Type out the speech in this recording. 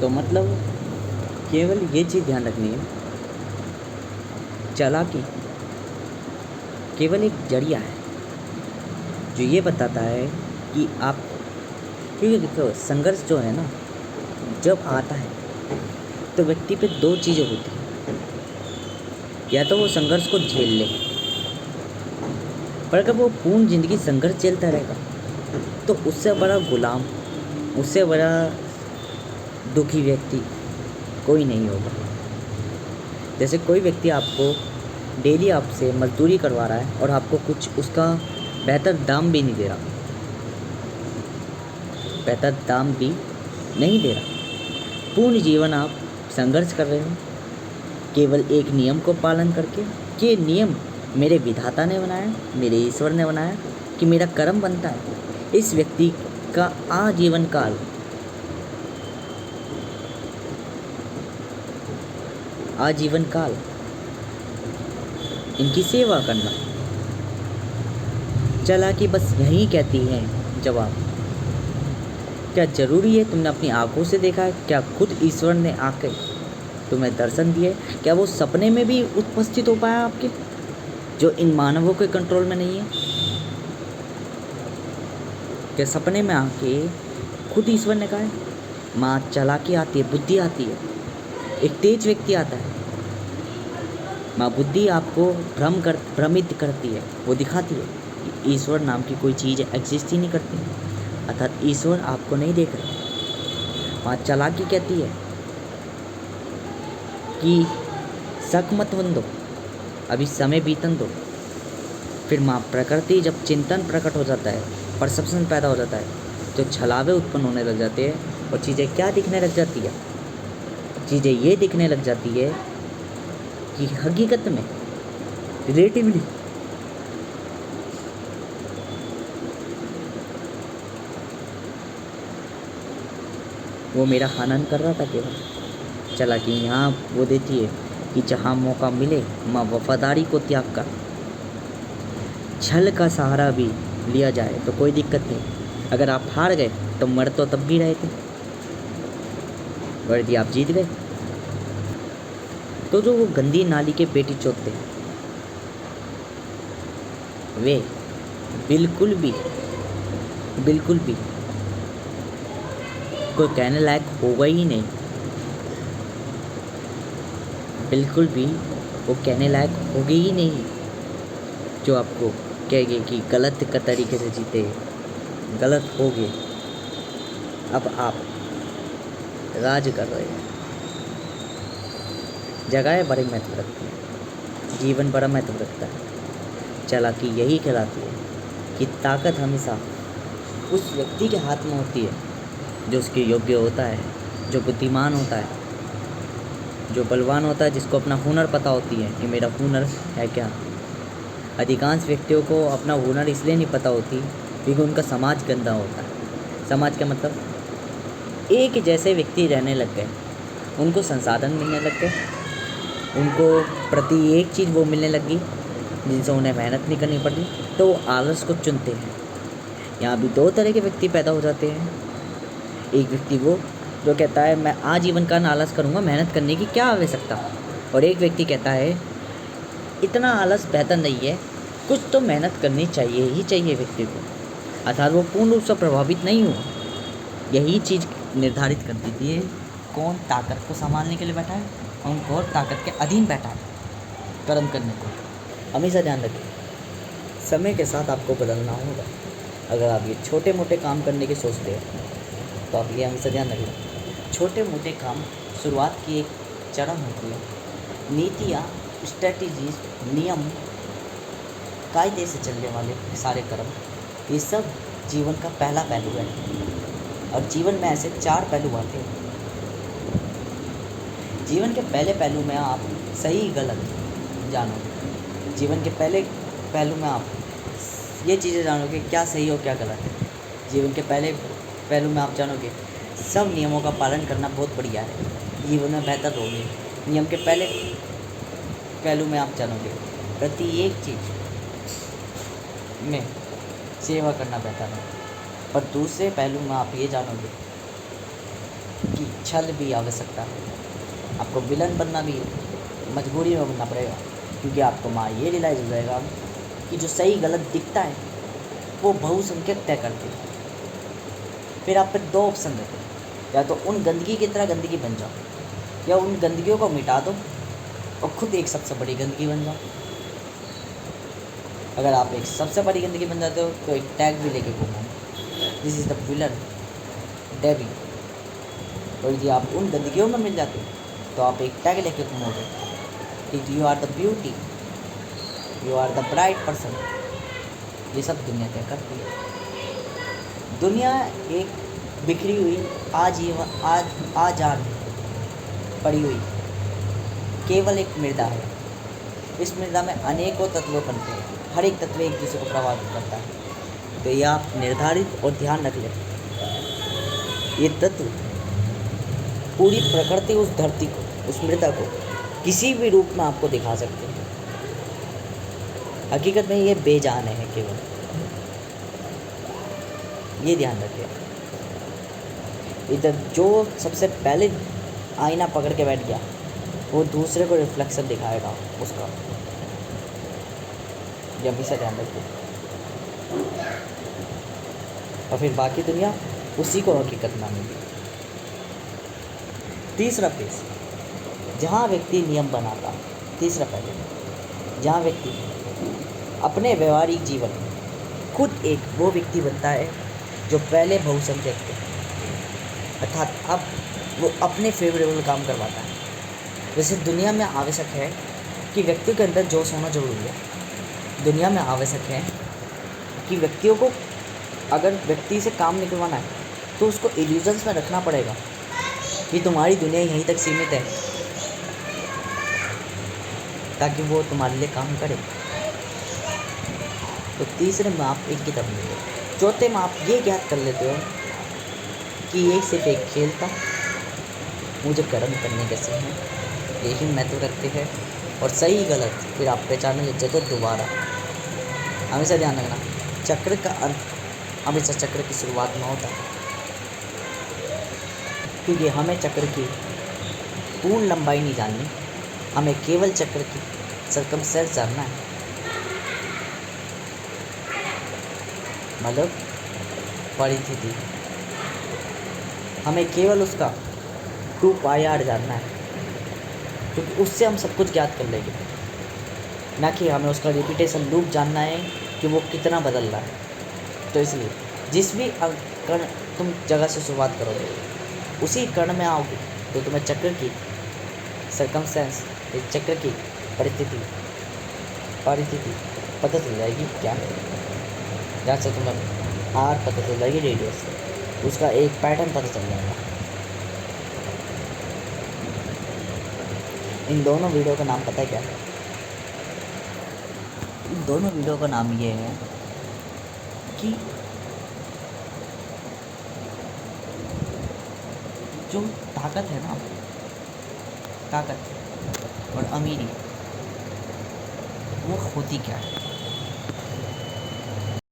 तो मतलब केवल ये चीज़ ध्यान रखनी है, चालाकी केवल एक जरिया है जो ये बताता है कि आप, क्योंकि देखो संघर्ष जो है ना, जब आता है तो व्यक्ति पे दो चीज़ें होती हैं, या तो वो संघर्ष को झेल ले, पर अगर वो पूर्ण ज़िंदगी संघर्ष झेलता रहेगा तो उससे बड़ा गुलाम, उससे बड़ा दुखी व्यक्ति कोई नहीं होगा। जैसे कोई व्यक्ति आपको डेली आपसे मजदूरी करवा रहा है और आपको कुछ उसका बेहतर दाम भी नहीं दे रहा, बेहतर दाम भी नहीं दे रहा, पूर्ण जीवन आप संघर्ष कर रहे हो केवल एक नियम को पालन करके, कि नियम मेरे विधाता ने बनाया, मेरे ईश्वर ने बनाया, कि मेरा कर्म बनता है। इस व्यक्ति का आजीवन काल इनकी सेवा करना। चालाकी बस यही कहती है जवाब। क्या ज़रूरी है तुमने अपनी आंखों से देखा है? क्या खुद ईश्वर ने आके तुम्हें दर्शन दिए? क्या वो सपने में भी उपस्थित हो पाया आपके, जो इन मानवों के कंट्रोल में नहीं है? क्या सपने में आके खुद ईश्वर ने कहा है? माँ चालाकी आती है, बुद्धि आती है, एक तेज व्यक्ति आता है, माँ बुद्धि आपको भ्रमित करती है, वो दिखाती है कि ईश्वर नाम की कोई चीज़ एग्जिस्ट ही नहीं करती, अर्थात ईश्वर आपको नहीं देख रहे। माँ चालाकी कहती है कि शक मत बन दो, अभी समय बीतन दो। फिर माँ प्रकृति जब चिंतन प्रकट हो जाता है, परसेप्शन पैदा हो जाता है, तो छलावे उत्पन्न होने लग जाते हैं और चीज़ें क्या दिखने लग जाती है? चीज़ें ये दिखने लग जाती है कि हकीकत में रिलेटिवली वो मेरा हनन कर रहा था केवल। चालाकी यहाँ वो देती है कि जहाँ मौका मिले माँ वफादारी को त्याग कर, छल का सहारा भी लिया जाए तो कोई दिक्कत नहीं। अगर आप हार गए तो मर तो तब भी रहे थे, और यदि आप जीत गए तो जो वो गंदी नाली के पेटी चोदते हैं वे बिल्कुल भी कोई कहने लायक होगा ही नहीं, बिल्कुल भी वो कहने लायक होगी ही नहीं, जो आपको कहेंगे कि गलत का तरीके से जीते, गलत हो गए, अब आप राज कर रहे हैं। जगहें बड़ी महत्व रखती हैं, जीवन बड़ा महत्व रखता है। चालाकी यही कहलाती है कि ताकत हमेशा उस व्यक्ति के हाथ में होती है जो उसके योग्य होता है, जो बुद्धिमान होता है, जो बलवान होता है, जिसको अपना हुनर पता होती है कि मेरा हुनर है क्या। अधिकांश व्यक्तियों को अपना हुनर इसलिए नहीं पता होती क्योंकि उनका समाज गंदा होता है। समाज का मतलब एक जैसे व्यक्ति रहने लग गए, उनको संसाधन मिलने लग गए, उनको प्रति एक चीज़ वो मिलने लगी जिनसे उन्हें मेहनत नहीं करनी पड़ती, तो वो आलस को चुनते हैं। यहाँ भी दो तरह के व्यक्ति पैदा हो जाते हैं। एक व्यक्ति वो जो कहता है मैं आजीवन का आलस करूँगा, मेहनत करने की क्या आवश्यकता, और एक व्यक्ति कहता है इतना आलस बेहतर नहीं है, कुछ तो मेहनत करनी चाहिए ही चाहिए व्यक्ति को, अर्थात वो पूर्ण रूप से प्रभावित नहीं हुआ। यही चीज़ निर्धारित कर देती है कौन ताकत को संभालने के लिए बैठा है और कौन ताकत के अधीन बैठा है कर्म करने को। हमेशा ध्यान रखें, समय के साथ आपको बदलना होगा। अगर आप ये छोटे मोटे काम करने की सोचते हैं तो आप ये हमेशा ध्यान रखें, छोटे मोटे काम शुरुआत की एक चरण होती है। नीतियाँ, स्ट्रेटजीज, नियम, कायदे से चलने वाले सारे कर्म, ये सब जीवन का पहला पहलू है। और जीवन में ऐसे 4 पहलू आते हैं। जीवन के पहले पहलू में आप सही गलत जानोगे। जीवन के पहले पहलू में आप ये चीज़ें जानोगे क्या सही और क्या गलत है। जीवन के पहले पहलू में आप जानोगे सब नियमों का पालन करना बहुत बढ़िया है, जीवन में बेहतर होगी। नियम के पहले पहलू में आप जानोगे प्रति एक चीज़ में सेवा करना बेहतर है। पर दूसरे पहलू में आप ये जानोगे कि छल भी आवश्यकता है, आपको विलन बनना भी मजबूरी में बनना पड़ेगा, क्योंकि आपको माँ ये रियलाइज हो जाएगा कि जो सही गलत दिखता है वो बहुसंख्यक तय करते हैं। फिर आप पे दो ऑप्शन रहते हैं, या तो उन गंदगी की तरह गंदगी बन जाओ, या उन गंदगियों को मिटा दो और खुद एक सबसे बड़ी गंदगी बन जाओ। अगर आप एक सबसे बड़ी गंदगी बन जाते हो तो एक टैग भी लेके घूमो, this is the villain Davy. और यदि आप उन गंदगियों में मिल जाते हो तो आप एक टैग लेके घूमोगे कि you are the beauty, you are the bright person. ये सब दुनिया तय करती है। दुनिया एक बिखरी हुई आजान पड़ी हुई केवल एक मृदा है। इस मृदा में अनेकों तत्व बनते हैं, हर एक तत्व एक दूसरे को प्रभावित करता है। तो यह आप निर्धारित और ध्यान रख लें, ये तत्व पूरी प्रकृति उस धरती को, उस मृदा को किसी भी रूप में आपको दिखा सकते हैं। हकीकत में ये बेजान है केवल, ये ध्यान रखिए। इधर जो सबसे पहले आईना पकड़ के बैठ गया वो दूसरे को रिफ्लेक्शन दिखाएगा उसका, ये हमेशा ध्यान रखिए। और फिर बाकी दुनिया उसी को हकीकत मानेगी। तीसरा फेज, जहाँ व्यक्ति नियम बनाता, तीसरा पहले जहाँ व्यक्ति अपने व्यवहारिक जीवन खुद एक वो व्यक्ति बनता है जो पहले बहुसंख्यक थे, अर्थात अब वो अपने फेवरेबल काम करवाता है। वैसे दुनिया में आवश्यक है कि व्यक्ति के अंदर जोश होना जरूरी है। दुनिया में आवश्यक है कि व्यक्तियों को, अगर व्यक्ति से काम निकलवाना है तो उसको इल्यूजन्स में रखना पड़ेगा कि तुम्हारी दुनिया यहीं तक सीमित है, ताकि वो तुम्हारे लिए काम करे। तो तीसरे में आप एक किताब लेते हो। चौथे में आप ये ज्ञात कर लेते हो कि ये सिर्फ एक खेल था, मुझे कर्म करने कैसे हैं यही महत्व रखते हैं, और सही गलत फिर आप पहचानने लग जाते हो दोबारा। हमेशा ध्यान रखना, चक्र का अंत हमेशा चक्र की शुरुआत में होता है, क्योंकि हमें चक्र की पूर्ण लंबाई नहीं जाननी, हमें केवल चक्र की सर्कमस्टेंस जानना है। मतलब परिस्थिति, हमें केवल उसका 2 पाई जानना है, क्योंकि उससे हम सब कुछ ज्ञात कर लेंगे, ना कि हमें उसका रिपीटेशन लूप जानना है कि वो कितना बदल रहा है। तो इसलिए जिस भी कण तुम जगह से शुरुआत करोगे उसी कण में आओगे तो तुम्हें चक्र की सर्कमस्टेंस, चक्र की परिस्थिति पता चल जाएगी क्या है। जहाँ से तुम्हें आर पता चल जाएगी, रेडियस, उसका एक पैटर्न पता चल जाएगा। इन दोनों वीडियो का नाम पता है क्या है? इन दोनों वीडियो का नाम ये है कि जो ताकत है ना, ताकत और अमीरी वो होती क्या है।